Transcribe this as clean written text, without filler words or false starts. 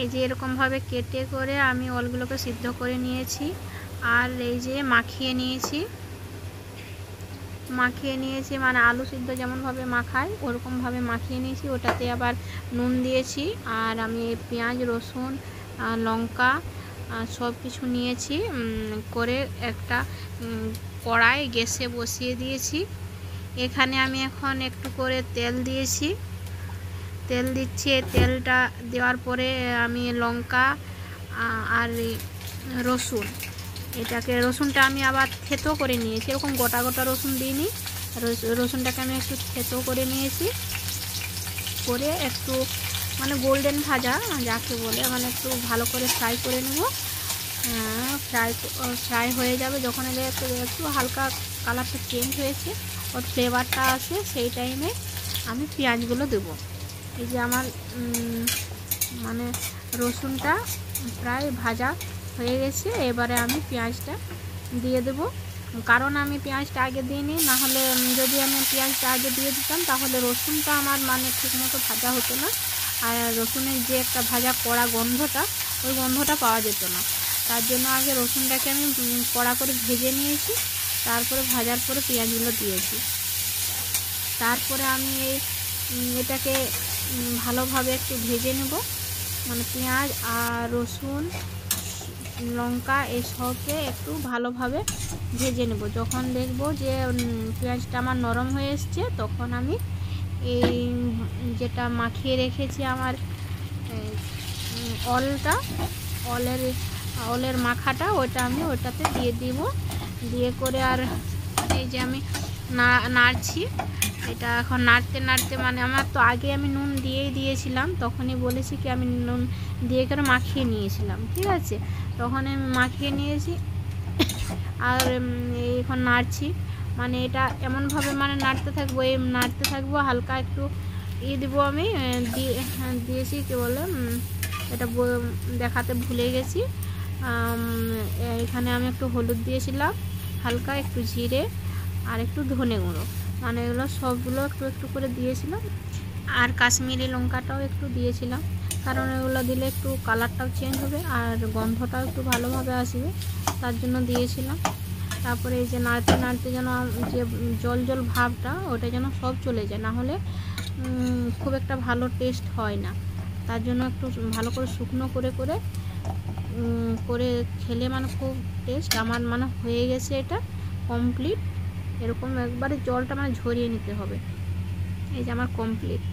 এই যে এরকমভাবে কেটে করে আমি অলগুলোকে সিদ্ধ করে নিয়েছি। আর এই যে মাখিয়ে নিয়েছি মানে আলু সিদ্ধ যেমনভাবে মাখাই ওরকমভাবে মাখিয়ে নিয়েছি। ওটাতে আবার নুন দিয়েছি। আর আমি পেঁয়াজ, রসুন, লঙ্কা সব কিছু নিয়েছি করে একটা কড়াই গ্যাসে বসিয়ে দিয়েছি। এখানে আমি এখন একটু করে তেল দিয়েছি, তেল দিচ্ছি। তেলটা দেওয়ার পরে আমি লঙ্কা আর রসুনটা আমি আবার থেতো করে নিয়েছি। এরকম গোটা গোটা রসুন দিইনি, রসুনটাকে আমি একটু থেতো করে নিয়েছি। করে একটু মানে গোল্ডেন ভাজা যাকে বলে, মানে একটু ভালো করে ফ্রাই করে নেব। ফ্রাই হয়ে যাবে যখন এলে একটু হালকা কালারটা চেঞ্জ হয়েছে, ওর ফ্লেভারটা আসে, সেই টাইমে আমি পেঁয়াজগুলো দেবো। এই যে আমার মানে রসুনটা প্রায় ভাজা হয়ে গেছে। এবারে আমি পেঁয়াজটা দিয়ে দেব। কারণ আমি পেঁয়াজটা আগে দিইনি, নাহলে যদি আমি পেঁয়াজটা আগে দিয়ে দিতাম তাহলে রসুনটা আমার মানে ঠিকমতো ভাজা হতো না। আর রসুনের যে একটা ভাজা কড়া গন্ধটা, ওই গন্ধটা পাওয়া যেত না। তার জন্য আগে রসুনটাকে আমি কড়া করে ভেজে নিয়েছি, তারপরে ভাজার পরে পেঁয়াজগুলো দিয়েছি। তারপরে আমি এটাকে ভালোভাবে একটু ভেজে নেব, মানে পেঁয়াজ আর রসুন, লঙ্কা এসবকে একটু ভালোভাবে ভেজে নেব। যখন দেখব যে পেঁয়াজটা আমার নরম হয়ে এসছে, তখন আমি এই যেটা মাখিয়ে রেখেছি আমার অলের মাখাটা, ওটাতে দিয়ে দিব। দিয়ে করে আর এই যে আমি নাড়ছি। এটা এখন নাড়তে নাড়তে মানে আমার তো আগে আমি নুন দিয়েই দিয়েছিলাম, তখনই বলেছি কি আমি নুন দিয়ে করে মাখিয়ে নিয়েছিলাম, ঠিক আছে। তখন আমি মাখিয়ে নিয়েছি আর এখন নাড়ছি। মানে এটা এমনভাবে মানে নাড়তে থাকবো, হালকা একটু দিব আমি দিয়েছি কি বলে, এটা দেখাতে ভুলে গেছি। এখানে আমি একটু হলুদ দিয়েছিলাম, হালকা একটু জিরে আর একটু ধনে গুঁড়ো, মানে এগুলো সবগুলো একটু একটু করে দিয়েছিলাম। আর কাশ্মীরি লঙ্কাটাও একটু দিয়েছিলাম, কারণ এগুলো দিলে একটু কালারটাও চেঞ্জ হবে আর গন্ধটাও একটু ভালোভাবে আসবে, তার জন্য দিয়েছিলাম। তারপরে এই যে নাড়তে নাড়তে যেন যে জল জল ভাবটা ওটা যেন সব চলে যায়, না হলে খুব একটা ভালো টেস্ট হয় না। তার জন্য একটু ভালো করে শুকনো করে করে করে খেলে মানে খুব টেস্ট। আমার মানে হয়ে গেছে এটা কমপ্লিট। এরকম একবারে জলটা মানে ঝরিয়ে নিতে হবে। এই যে আমার কমপ্লিট।